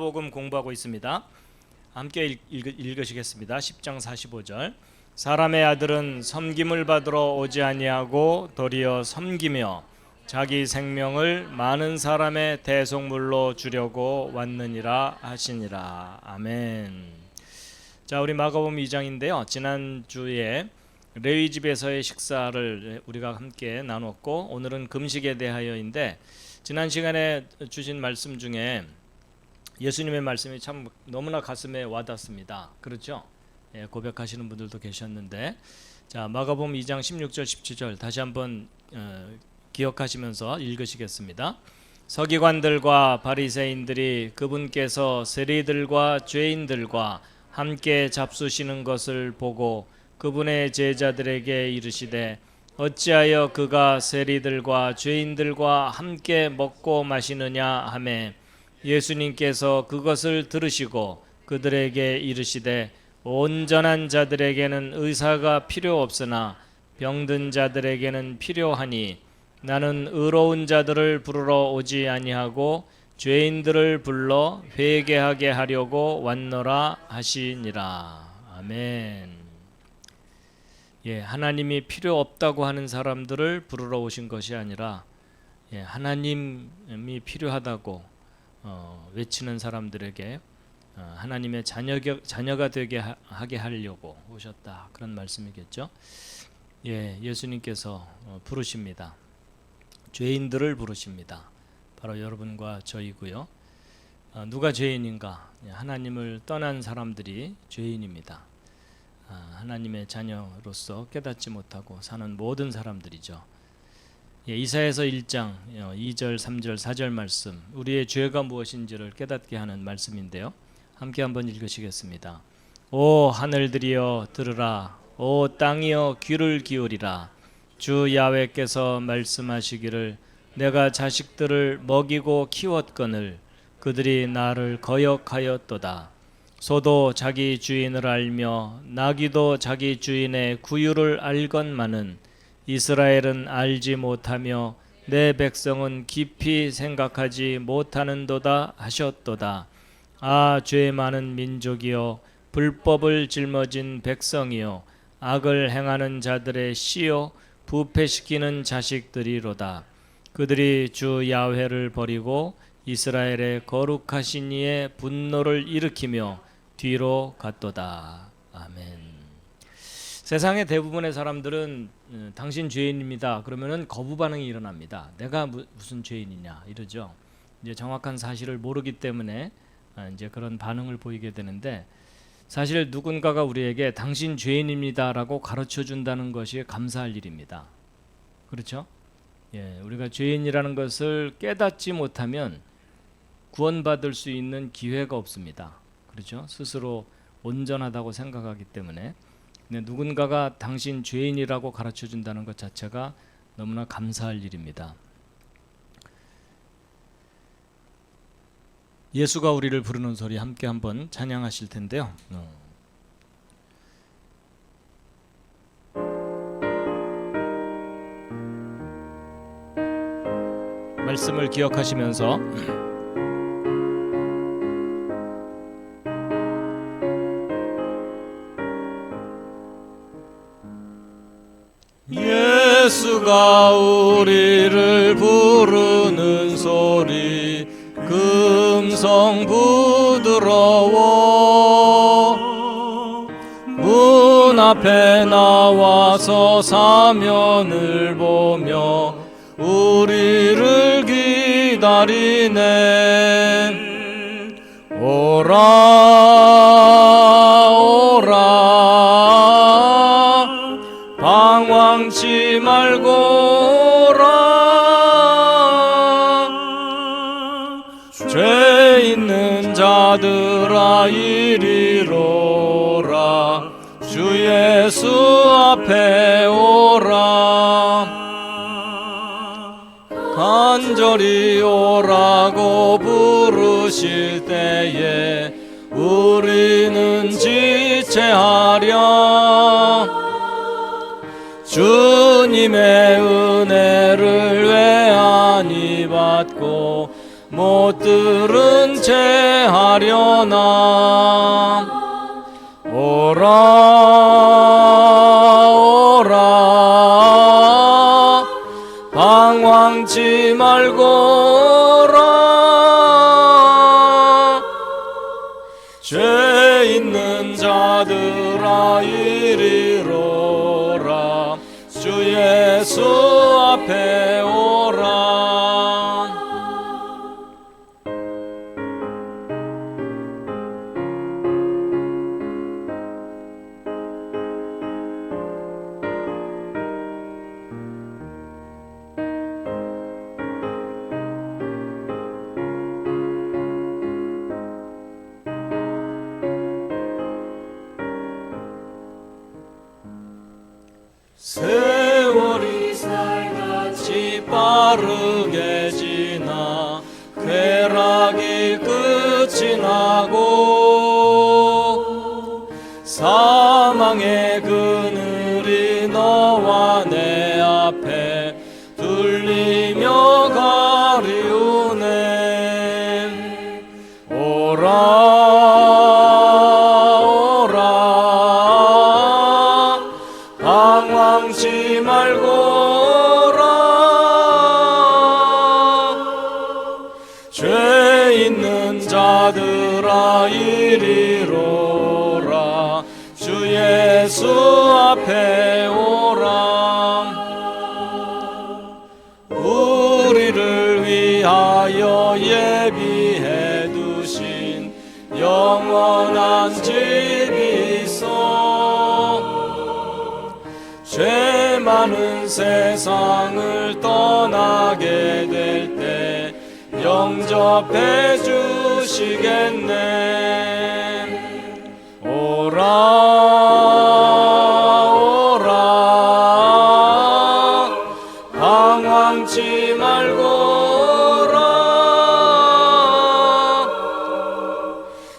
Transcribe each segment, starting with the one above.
마가복음 공부하고 있습니다. 함께 읽으시겠습니다. 10장 45절. 사람의 아들은 섬김을 받으러 오지 아니하고 도리어 섬기며 자기 생명을 많은 사람의 대속물로 주려고 왔느니라 하시니라. 아멘. 자, 우리 마가복음 2장인데요. 지난주에 레위 집에서의 식사를 우리가 함께 나눴고, 오늘은 금식에 대하여인데, 지난 시간에 주신 말씀 중에 예수님의 말씀이 참 너무나 가슴에 와닿습니다. 그렇죠? 예, 고백하시는 분들도 계셨는데, 자, 마가복음 2장 16절 17절 다시 한번 기억하시면서 읽으시겠습니다. 서기관들과 바리새인들이 그분께서 세리들과 죄인들과 함께 잡수시는 것을 보고 그분의 제자들에게 이르시되 어찌하여 그가 세리들과 죄인들과 함께 먹고 마시느냐 하매, 예수님께서 그것을 들으시고 그들에게 이르시되 온전한 자들에게는 의사가 필요 없으나 병든 자들에게는 필요하니 나는 의로운 자들을 부르러 오지 아니하고 죄인들을 불러 회개하게 하려고 왔노라 하시니라. 아멘. 예, 하나님이 필요 없다고 하는 사람들을 부르러 오신 것이 아니라, 예, 하나님이 필요하다고 외치는 사람들에게 하나님의 자녀가 되게 하게 하려고 오셨다, 그런 말씀이겠죠. 예, 예수님께서 부르십니다. 죄인들을 부르십니다. 바로 여러분과 저희고요. 누가 죄인인가? 하나님을 떠난 사람들이 죄인입니다. 하나님의 자녀로서 깨닫지 못하고 사는 모든 사람들이죠. 예, 이사야서 1장 2절, 3절, 4절 말씀, 우리의 죄가 무엇인지를 깨닫게 하는 말씀인데요. 함께 한번 읽으시겠습니다. 오 하늘들이여 들으라, 오 땅이여 귀를 기울이라. 주 야훼께서 말씀하시기를 내가 자식들을 먹이고 키웠거늘 그들이 나를 거역하였도다. 소도 자기 주인을 알며 나귀도 자기 주인의 구유를 알건만은 이스라엘은 알지 못하며 내 백성은 깊이 생각하지 못하는도다 하셨도다. 아, 죄 많은 민족이여, 불법을 짊어진 백성이여, 악을 행하는 자들의 씨여, 부패시키는 자식들이로다. 그들이 주 야훼를 버리고 이스라엘의 거룩하신 이의 분노를 일으키며 뒤로 갔도다. 아멘. 세상의 대부분의 사람들은 당신 죄인입니다 그러면은 거부 반응이 일어납니다. 내가 무슨 죄인이냐 이러죠. 이제 정확한 사실을 모르기 때문에 이제 그런 반응을 보이게 되는데, 사실 누군가가 우리에게 당신 죄인입니다라고 가르쳐 준다는 것이 감사할 일입니다. 그렇죠? 예, 우리가 죄인이라는 것을 깨닫지 못하면 구원받을 수 있는 기회가 없습니다. 그렇죠? 스스로 온전하다고 생각하기 때문에. 근데 누군가가 당신 죄인이라고 가르쳐 준다는 것 자체가 너무나 감사할 일입니다. 예수가 우리를 부르는 소리 함께 한번 찬양하실 텐데요. 말씀을 기억하시면서 예수가 우리를 부르는 소리 금성 부드러워, 문 앞에 나와서 사면을 보며 우리를 기다리네. 오라 오라 방황치 말고 오라. 죄 있는 자들아 이리로라. 주 예수 앞에 오라. 간절히 오라고 부르실 때에 우리는 지체하랴. 주님의 은혜를 왜 아니 받고 못 들은 채 하려나. 오라 오라 방황치 말고 오라. 죄 있는 자들아 이리로라. 주 예수 앞에 오라. 세월이 살같이 빠르게 지나 쾌락이 끝이 나고 사망의 그늘이 너와 내 앞에 둘리며 가리우네. 오라 방황치 말고 오라. 죄 있는 자들아 이리로라. 주 예수 앞에 오라. 우리를 위하여 예비해 두신 영원한 집이 있어. 죄 많은 세상을 떠나게 될 때 영접해 주시겠네. 오라 오라 방황치 말고 오라.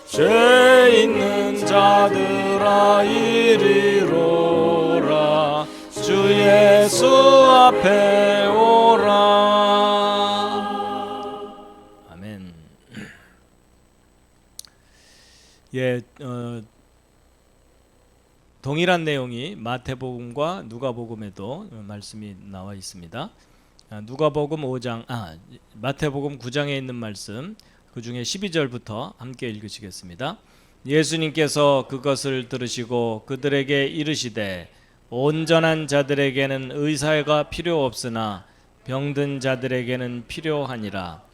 죄 있는 자들아 이리로라. 주 예수 앞에 오라. 아멘. 예, 동일한 내용이 마태복음과 누가복음에도 말씀이 나와 있습니다. 누가복음 5장, 마태복음 9장에 있는 말씀, 그 중에 12절부터 함께 읽으시겠습니다. 예수님께서 그것을 들으시고 그들에게 이르시되 온전한 자들에게는 의사가 필요 없으나 병든 자들에게는 필요하니라.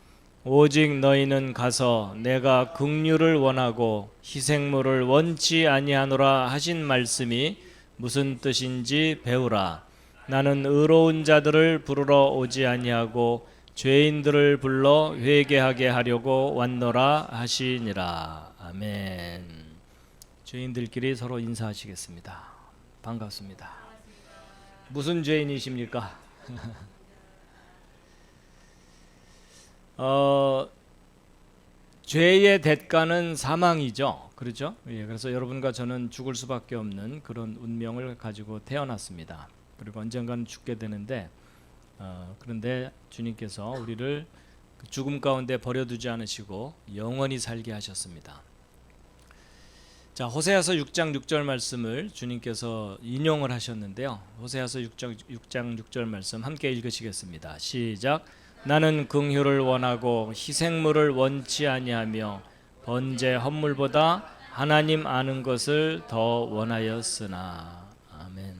오직 너희는 가서 내가 긍휼을 원하고 희생물을 원치 아니하노라 하신 말씀이 무슨 뜻인지 배우라. 나는 의로운 자들을 부르러 오지 아니하고 죄인들을 불러 회개하게 하려고 왔노라 하시니라. 아멘. 죄인들끼리 서로 인사하시겠습니다. 반갑습니다. 무슨 죄인이십니까? 죄의 대가는 사망이죠. 그렇죠? 예, 그래서 여러분과 저는 죽을 수밖에 없는 그런 운명을 가지고 태어났습니다. 그리고 언젠가는 죽게 되는데 그런데 주님께서 우리를 죽음 가운데 버려두지 않으시고 영원히 살게 하셨습니다. 자, 호세아서 6장 6절 말씀을 주님께서 인용을 하셨는데요. 호세아서 6장 6절 말씀 함께 읽으시겠습니다. 시작. 나는 긍휼을 원하고 희생물을 원치 아니하며 번제 헌물보다 하나님 아는 것을 더 원하였으나. 아멘.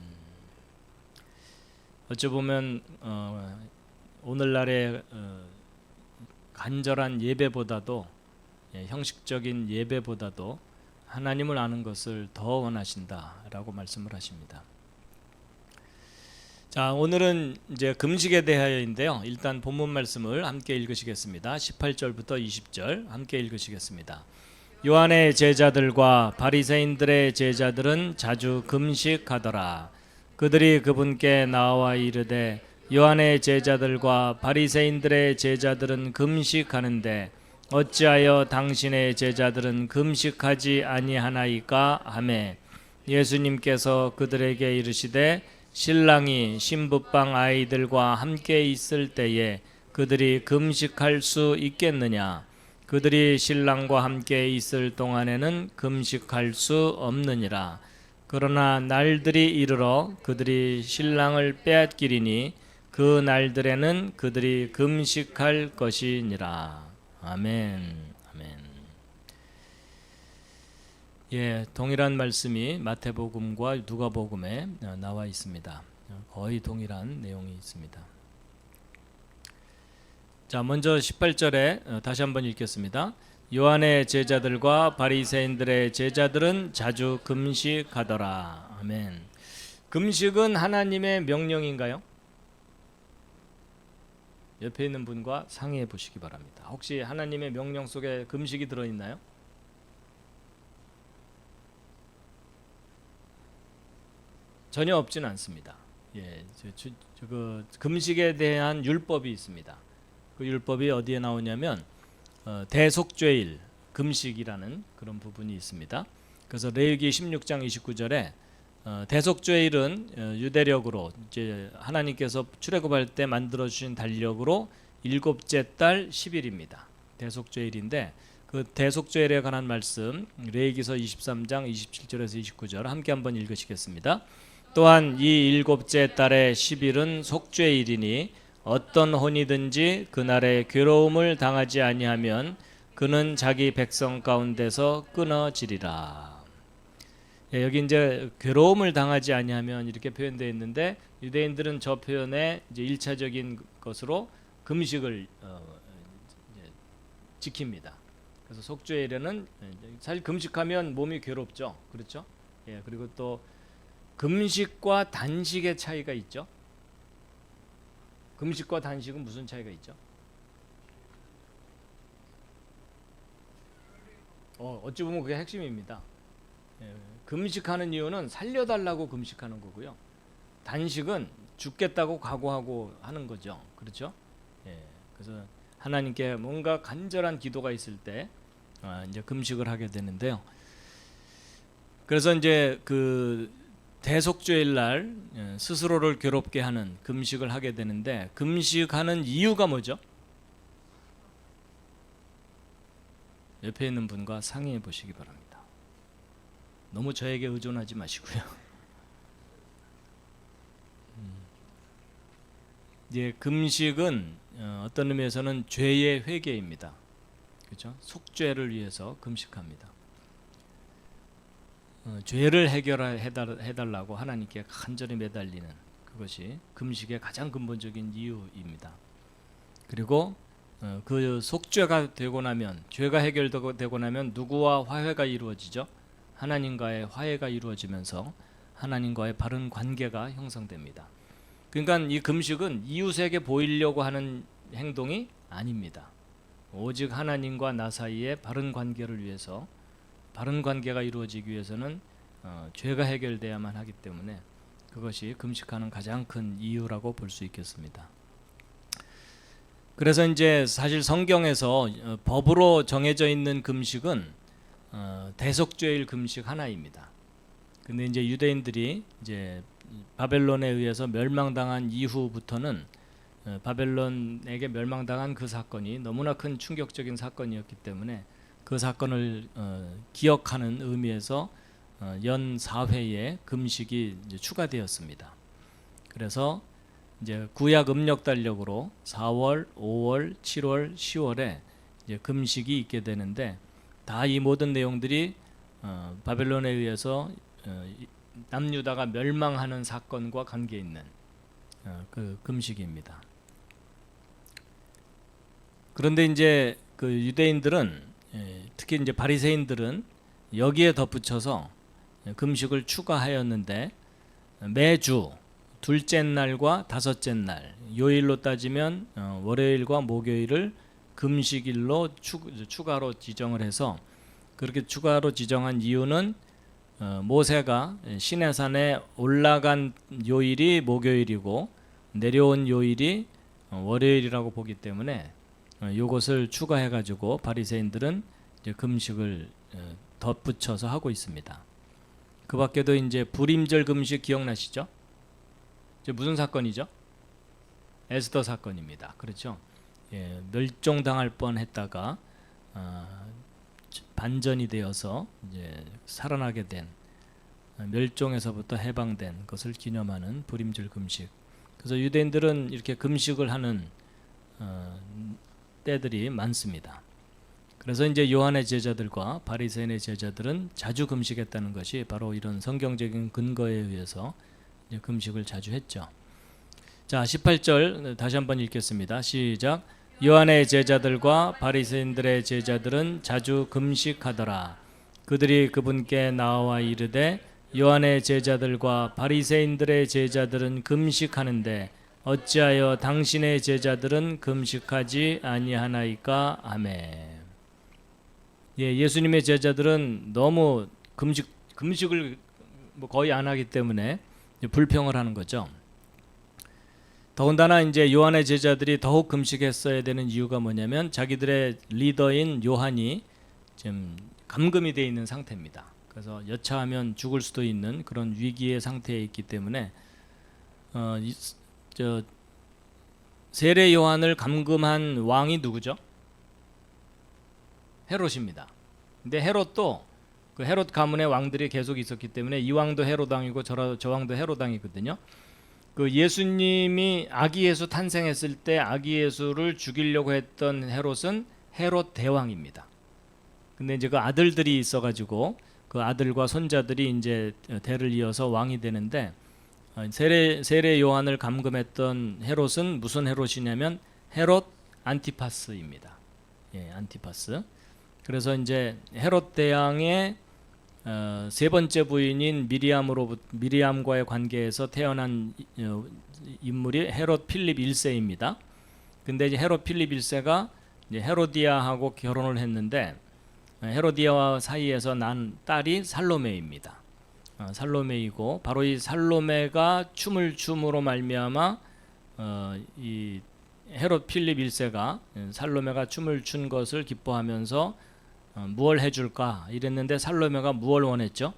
어찌 보면 오늘날의 간절한 예배보다도 형식적인 예배보다도 하나님을 아는 것을 더 원하신다라고 말씀을 하십니다. 자, 오늘은 이제 금식에 대하여인데요. 일단 본문 말씀을 함께 읽으시겠습니다. 18절부터 20절 함께 읽으시겠습니다. 요한의 제자들과 바리새인들의 제자들은 자주 금식하더라. 그들이 그분께 나와 이르되 요한의 제자들과 바리새인들의 제자들은 금식하는데 어찌하여 당신의 제자들은 금식하지 아니하나이까 하매 예수님께서 그들에게 이르시되 신랑이 신부방 아이들과 함께 있을 때에 그들이 금식할 수 있겠느냐? 그들이 신랑과 함께 있을 동안에는 금식할 수 없느니라. 그러나 날들이 이르러 그들이 신랑을 빼앗기리니 그 날들에는 그들이 금식할 것이니라. 아멘. 아멘. 예, 동일한 말씀이 마태복음과 누가복음에 나와 있습니다. 거의 동일한 내용이 있습니다. 자, 먼저 18절에 다시 한번 읽겠습니다. 요한의 제자들과 바리새인들의 제자들은 자주 금식하더라. 아멘. 금식은 하나님의 명령인가요? 옆에 있는 분과 상의해 보시기 바랍니다. 혹시 하나님의 명령 속에 금식이 들어있나요? 전혀 없지는 않습니다. 예, 그 금식에 대한 율법이 있습니다. 그 율법이 어디에 나오냐면 대속죄일 금식이라는 그런 부분이 있습니다. 그래서 레위기 16장 29절에 대속죄일은 유대력으로 이제 하나님께서 출애굽할 때 만들어 주신 달력으로 일곱째 달 10일입니다. 대속죄일인데 그 대속죄일에 관한 말씀 레위기서 23장 27절에서 29절 함께 한번 읽으시겠습니다. 또한 이 일곱째 달의 10일은 속죄일이니 어떤 혼이든지 그날에 괴로움을 당하지 아니하면 그는 자기 백성 가운데서 끊어지리라. 예, 여기 이제 괴로움을 당하지 아니하면 이렇게 표현되어 있는데 유대인들은 저 표현에 이제 1차적인 것으로 금식을 지킵니다. 그래서 속죄일에는 사실 금식하면 몸이 괴롭죠, 그렇죠? 예, 그리고 또 금식과 단식의 차이가 있죠. 금식과 단식은 무슨 차이가 있죠? 어찌 보면 그게 핵심입니다. 예, 금식하는 이유는 살려달라고 금식하는 거고요. 단식은 죽겠다고 각오하고 하는 거죠. 그렇죠? 예, 그래서 하나님께 뭔가 간절한 기도가 있을 때 이제 금식을 하게 되는데요. 그래서 이제 그 대속죄일 날 스스로를 괴롭게 하는 금식을 하게 되는데 금식하는 이유가 뭐죠? 옆에 있는 분과 상의해 보시기 바랍니다. 너무 저에게 의존하지 마시고요. 이제 금식은 어떤 의미에서는 죄의 회개입니다. 그렇죠? 속죄를 위해서 금식합니다. 죄를 해결해달라고 하나님께 간절히 매달리는 그것이 금식의 가장 근본적인 이유입니다. 그리고 그 속죄가 되고 나면 죄가 해결되고 나면 누구와 화해가 이루어지죠? 하나님과의 화해가 이루어지면서 하나님과의 바른 관계가 형성됩니다. 그러니까 이 금식은 이웃에게 보이려고 하는 행동이 아닙니다. 오직 하나님과 나 사이의 바른 관계를 위해서 바른 관계가 이루어지기 위해서는 죄가 해결돼야만 하기 때문에 그것이 금식하는 가장 큰 이유라고 볼 수 있겠습니다. 그래서 이제 사실 성경에서 법으로 정해져 있는 금식은 대속죄일 금식 하나입니다. 근데 이제 유대인들이 이제 바벨론에 의해서 멸망당한 이후부터는 바벨론에게 멸망당한 그 사건이 너무나 큰 충격적인 사건이었기 때문에 그 사건을 기억하는 의미에서 연 4회의 금식이 이제 추가되었습니다. 그래서 이제 구약 음력 달력으로 4월, 5월, 7월, 10월에 이제 금식이 있게 되는데 다 이 모든 내용들이 바벨론에 의해서 남유다가 멸망하는 사건과 관계 있는 그 금식입니다. 그런데 이제 그 유대인들은 특히 이제 바리새인들은 여기에 덧붙여서 금식을 추가하였는데 매주 둘째 날과 다섯째 날 요일로 따지면 월요일과 목요일을 금식일로 추가로 지정을 해서 그렇게 추가로 지정한 이유는 모세가 시내산에 올라간 요일이 목요일이고 내려온 요일이 월요일이라고 보기 때문에 이것을 추가해 가지고 바리새인들은 이제 금식을 덧붙여서 하고 있습니다. 그 밖에도 이제 불임절 금식 기억나시죠? 이제 무슨 사건이죠? 에스더 사건입니다. 그렇죠? 멸종당할 뻔했다가 반전이 되어서 이제 살아나게 된, 멸종에서부터 해방된 것을 기념하는 부림절 금식. 그래서 유대인들은 이렇게 금식을 하는 때들이 많습니다. 그래서 이제 요한의 제자들과 바리새인의 제자들은 자주 금식했다는 것이 바로 이런 성경적인 근거에 의해서 이제 금식을 자주 했죠. 자, 18절 다시 한번 읽겠습니다. 시작. 요한의 제자들과 바리새인들의 제자들은 자주 금식하더라. 그들이 그분께 나와 이르되 요한의 제자들과 바리새인들의 제자들은 금식하는데 어찌하여 당신의 제자들은 금식하지 아니하나이까? 아멘. 예수님의 제자들은 너무 금식을 거의 안 하기 때문에 불평을 하는 거죠. 더군다나 이제 요한의 제자들이 더욱 금식했어야 되는 이유가 뭐냐면 자기들의 리더인 요한이 지금 감금이 되어 있는 상태입니다. 그래서 여차하면 죽을 수도 있는 그런 위기의 상태에 있기 때문에 세례 요한을 감금한 왕이 누구죠? 헤롯입니다. 근데 헤롯도 그 헤롯 가문의 왕들이 계속 있었기 때문에 이 왕도 헤롯 왕이고 저 왕도 헤롯 왕이거든요. 그 예수님이 아기 예수 탄생했을 때 아기 예수를 죽이려고 했던 헤롯은 헤롯 대왕입니다. 근데 이제 그 아들들이 있어가지고 그 아들과 손자들이 이제 대를 이어서 왕이 되는데 세례 요한을 감금했던 헤롯은 무슨 헤롯이냐면 헤롯 안티파스입니다. 안티파스. 그래서 이제 헤롯 대왕의 세 번째 부인인 미리암과의 관계에서 태어난 인물이 헤롯 필립 1세입니다. 근데 이제 헤롯 필립 1세가 이제 헤로디아하고 결혼을 했는데 헤로디아와 사이에서 난 딸이 살로메입니다. 살로메이고 바로 이 살로메가 춤을 춤으로 말미암아 이 헤롯 필립 1세가 살로메가 춤을 춘 것을 기뻐하면서 무얼 해줄까 이랬는데 살로메가 무얼 원했죠?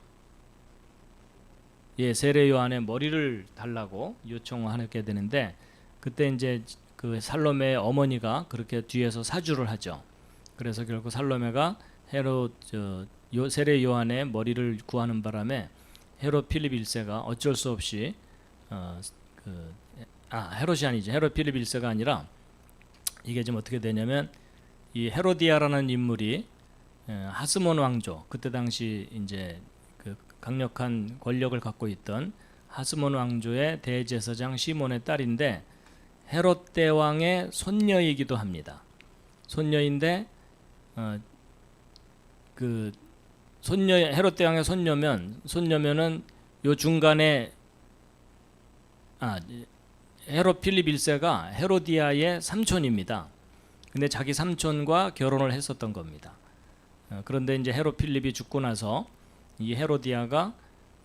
세례 요한의 머리를 달라고 요청하게 되는데 그때 이제 그 살로메의 어머니가 그렇게 뒤에서 사주를 하죠. 그래서 결국 살로메가 세례 요한의 머리를 구하는 바람에 헤롯 필립 1세가 어쩔 수 없이 헤롯이 아니죠. 헤롯 필립 1세가 아니라 이게 좀 어떻게 되냐면 이 헤로디아라는 인물이 하스몬 왕조, 그때 당시 이제 그 강력한 권력을 갖고 있던 하스몬 왕조의 대제사장 시몬의 딸인데 헤롯 대왕의 손녀이기도 합니다. 손녀인데 그 헤롯 대왕의 손녀면은 요 중간에 헤롯 필립 1세가 헤로디아의 삼촌입니다. 근데 자기 삼촌과 결혼을 했었던 겁니다. 그런데 이제 헤롯 필립이 죽고 나서 이 헤로디아가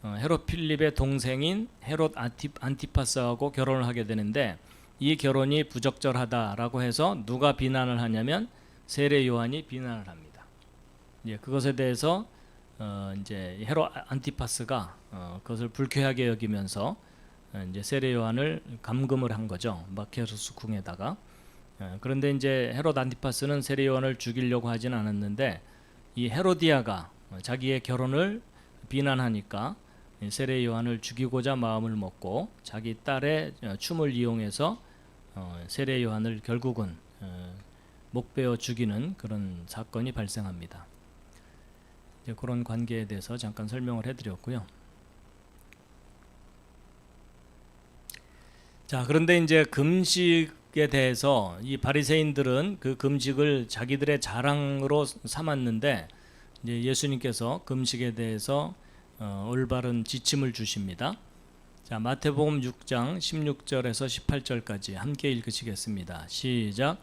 헤롯 필립의 동생인 헤롯 안티파스하고 결혼을 하게 되는데 이 결혼이 부적절하다라고 해서 누가 비난을 하냐면 세례 요한이 비난을 합니다. 그것에 대해서 이제 헤롯 안티파스가 그것을 불쾌하게 여기면서 이제 세례 요한을 감금을 한 거죠. 마케르스 궁에다가. 그런데 이제 헤롯 안티파스는 세례 요한을 죽이려고 하지는 않았는데 이 헤로디아가 자기의 결혼을 비난하니까 세례 요한을 죽이고자 마음을 먹고 자기 딸의 춤을 이용해서 세례 요한을 결국은 목베어 죽이는 그런 사건이 발생합니다. 그런 관계에 대해서 잠깐 설명을 해드렸고요. 자, 그런데 이제 금식에 대해서 이 바리새인들은 그 금식을 자기들의 자랑으로 삼았는데 이제 예수님께서 금식에 대해서 올바른 지침을 주십니다. 자, 마태복음 6장 16절에서 18절까지 함께 읽으시겠습니다. 시작.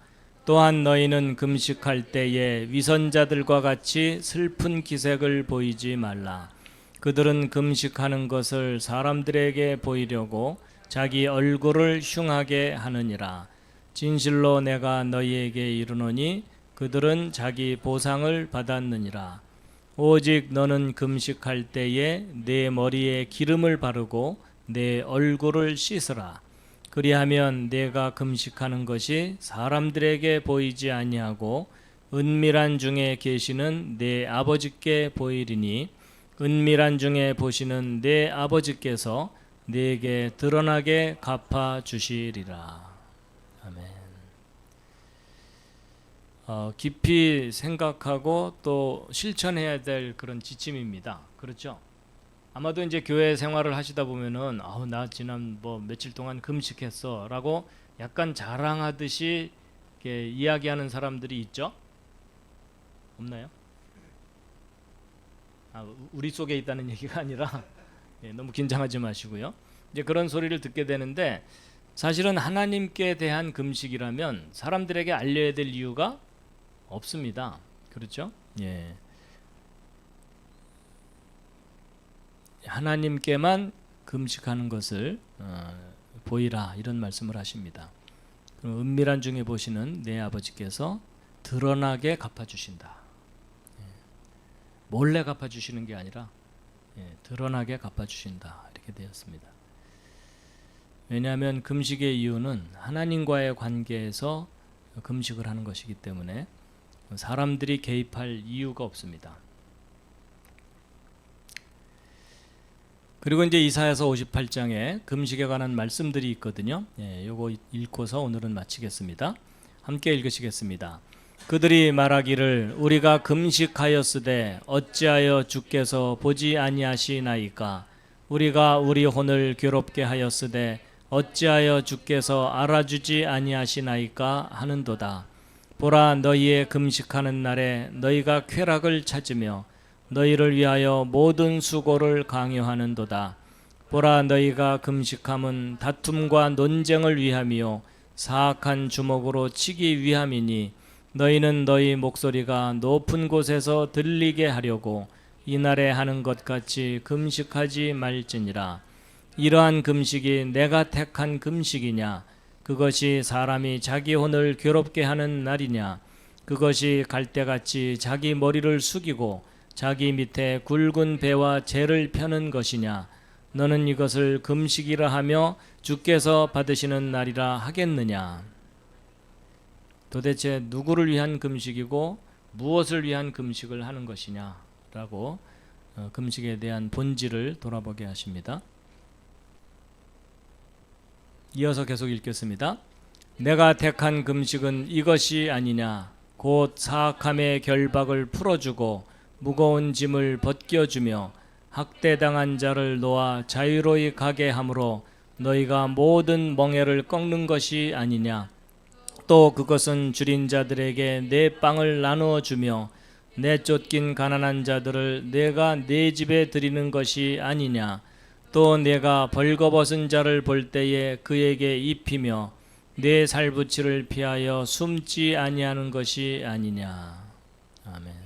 또한 너희는 금식할 때에 위선자들과 같이 슬픈 기색을 보이지 말라. 그들은 금식하는 것을 사람들에게 보이려고 자기 얼굴을 흉하게 하느니라. 진실로 내가 너희에게 이르노니 그들은 자기 보상을 받았느니라. 오직 너는 금식할 때에 내 머리에 기름을 바르고 내 얼굴을 씻으라. 그리하면 내가 금식하는 것이 사람들에게 보이지 아니하고 은밀한 중에 계시는 내 아버지께 보이리니 은밀한 중에 보시는 내 아버지께서 내게 드러나게 갚아 주시리라. 아멘. 깊이 생각하고 또 실천해야 될 그런 지침입니다. 그렇죠? 아마도 이제 교회 생활을 하시다 보면은 나 지난 며칠 동안 금식했어라고 약간 자랑하듯이 이렇게 이야기하는 사람들이 있죠? 없나요? 우리 속에 있다는 얘기가 아니라 너무 긴장하지 마시고요. 이제 그런 소리를 듣게 되는데 사실은 하나님께 대한 금식이라면 사람들에게 알려야 될 이유가 없습니다. 그렇죠? 예. 하나님께만 금식하는 것을 보이라 이런 말씀을 하십니다. 그럼 은밀한 중에 보시는 내 아버지께서 드러나게 갚아주신다. 몰래 갚아주시는 게 아니라 드러나게 갚아주신다 이렇게 되었습니다. 왜냐하면 금식의 이유는 하나님과의 관계에서 금식을 하는 것이기 때문에 사람들이 개입할 이유가 없습니다. 그리고 이제 이사야서 58장에 금식에 관한 말씀들이 있거든요. 요거 읽고서 오늘은 마치겠습니다. 함께 읽으시겠습니다. 그들이 말하기를 우리가 금식하였으되 어찌하여 주께서 보지 아니하시나이까 우리가 우리 혼을 괴롭게 하였으되 어찌하여 주께서 알아주지 아니하시나이까 하는도다. 보라 너희의 금식하는 날에 너희가 쾌락을 찾으며 너희를 위하여 모든 수고를 강요하는도다. 보라 너희가 금식함은 다툼과 논쟁을 위함이요 사악한 주먹으로 치기 위함이니 너희는 너희 목소리가 높은 곳에서 들리게 하려고 이날에 하는 것 같이 금식하지 말지니라. 이러한 금식이 내가 택한 금식이냐? 그것이 사람이 자기 혼을 괴롭게 하는 날이냐? 그것이 갈대같이 자기 머리를 숙이고 자기 밑에 굵은 배와 재를 펴는 것이냐? 너는 이것을 금식이라 하며 주께서 받으시는 날이라 하겠느냐? 도대체 누구를 위한 금식이고 무엇을 위한 금식을 하는 것이냐? 라고 금식에 대한 본질을 돌아보게 하십니다. 이어서 계속 읽겠습니다. 내가 택한 금식은 이것이 아니냐? 곧 사악함의 결박을 풀어주고 무거운 짐을 벗겨주며 학대당한 자를 놓아 자유로이 가게 함으로 너희가 모든 멍에를 꺾는 것이 아니냐? 또 그것은 줄인 자들에게 내 빵을 나누어 주며 내쫓긴 가난한 자들을 내가 내 집에 드리는 것이 아니냐? 또 내가 벌거벗은 자를 볼 때에 그에게 입히며 내 살부치를 피하여 숨지 아니하는 것이 아니냐? 아멘.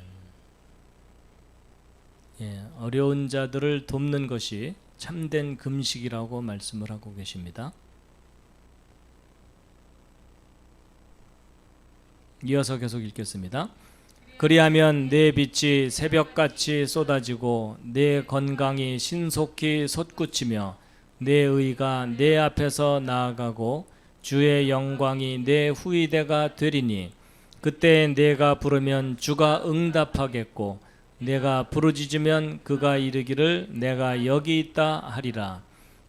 어려운 자들을 돕는 것이 참된 금식이라고 말씀을 하고 계십니다. 이어서 계속 읽겠습니다. 그리하면 내 빛이 새벽같이 쏟아지고 내 건강이 신속히 솟구치며 내 의가 내 앞에서 나아가고 주의 영광이 내 후이대가 되리니 그때 내가 부르면 주가 응답하겠고 내가 부르짖으면 그가 이르기를 내가 여기 있다 하리라.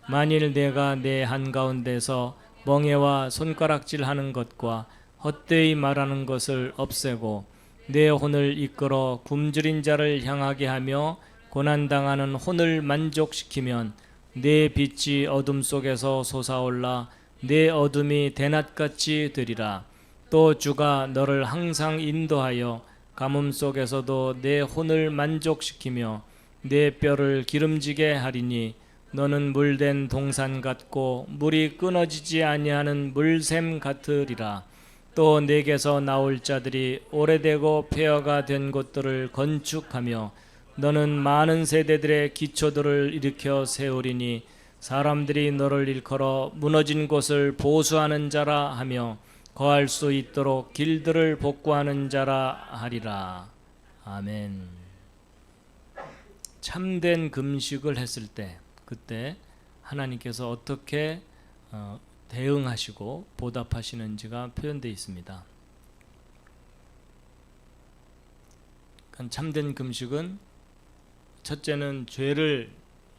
만일 내가 내 한가운데서 멍에와 손가락질하는 것과 헛되이 말하는 것을 없애고 내 혼을 이끌어 굶주린 자를 향하게 하며 고난당하는 혼을 만족시키면 내 빛이 어둠 속에서 솟아올라 내 어둠이 대낮같이 되리라. 또 주가 너를 항상 인도하여 가뭄 속에서도 내 혼을 만족시키며 내 뼈를 기름지게 하리니 너는 물된 동산 같고 물이 끊어지지 아니하는 물샘 같으리라. 또 내게서 나올 자들이 오래되고 폐허가 된 곳들을 건축하며 너는 많은 세대들의 기초들을 일으켜 세우리니 사람들이 너를 일컬어 무너진 곳을 보수하는 자라 하며 거할 수 있도록 길들을 복구하는 자라 하리라. 아멘. 참된 금식을 했을 때 그때 하나님께서 어떻게 대응하시고 보답하시는지가 표현되어 있습니다. 그러니까 참된 금식은 첫째는 죄를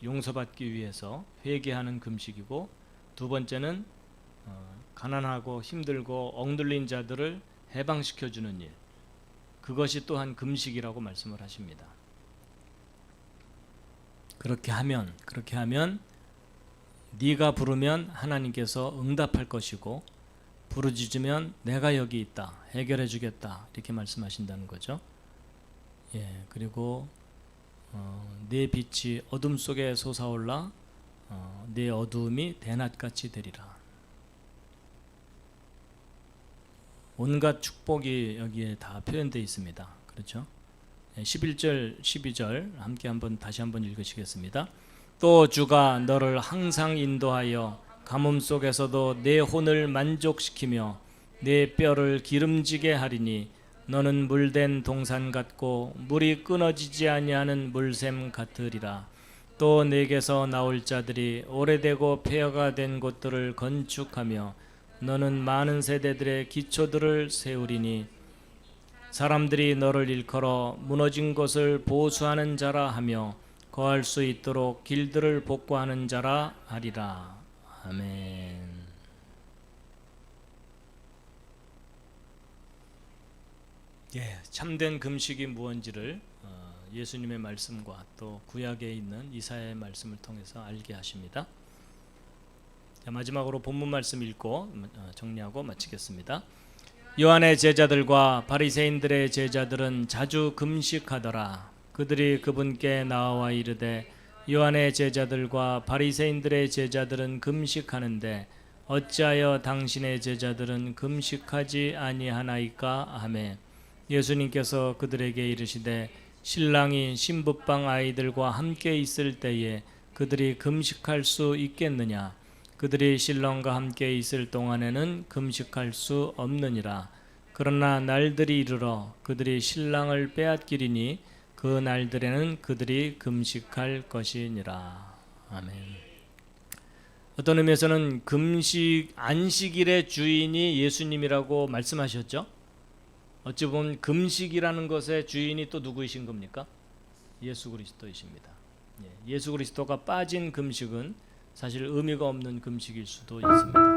용서받기 위해서 회개하는 금식이고, 두 번째는 가난하고 힘들고 억눌린 자들을 해방시켜주는 일, 그것이 또한 금식이라고 말씀을 하십니다. 그렇게 하면 네가 부르면 하나님께서 응답할 것이고, 부르짖으면 내가 여기 있다, 해결해 주겠다, 이렇게 말씀하신다는 거죠. 그리고 내 빛이 어둠 속에 솟아올라 내 어두움이 대낮같이 되리라. 온갖 축복이 여기에 다 표현되어 있습니다. 그렇죠? 11절 12절 함께 다시 한번 읽으시겠습니다. 또 주가 너를 항상 인도하여 가뭄 속에서도 내 혼을 만족시키며 내 뼈를 기름지게 하리니 너는 물된 동산 같고 물이 끊어지지 아니하는 물샘 같으리라. 또 내게서 나올 자들이 오래되고 폐허가 된 곳들을 건축하며 너는 많은 세대들의 기초들을 세우리니 사람들이 너를 일컬어 무너진 곳을 보수하는 자라 하며 거할 수 있도록 길들을 복구하는 자라 하리라. 아멘. 참된 금식이 무엇인지를 예수님의 말씀과 또 구약에 있는 이사야의 말씀을 통해서 알게 하십니다. 자, 마지막으로 본문 말씀 읽고 정리하고 마치겠습니다. 요한의 제자들과 바리새인들의 제자들은 자주 금식하더라. 그들이 그분께 나와 이르되 요한의 제자들과 바리새인들의 제자들은 금식하는데 어찌하여 당신의 제자들은 금식하지 아니하나이까 하매 예수님께서 그들에게 이르시되 신랑이 신부방 아이들과 함께 있을 때에 그들이 금식할 수 있겠느냐? 그들이 신랑과 함께 있을 동안에는 금식할 수 없느니라. 그러나 날들이 이르러 그들이 신랑을 빼앗기리니 그 날들에는 그들이 금식할 것이니라. 아멘. 어떤 의미에서는 안식일의 주인이 예수님이라고 말씀하셨죠. 어찌 보면 금식이라는 것의 주인이 또 누구이신 겁니까? 예수 그리스도이십니다. 예수 그리스도가 빠진 금식은 사실 의미가 없는 금식일 수도 있습니다.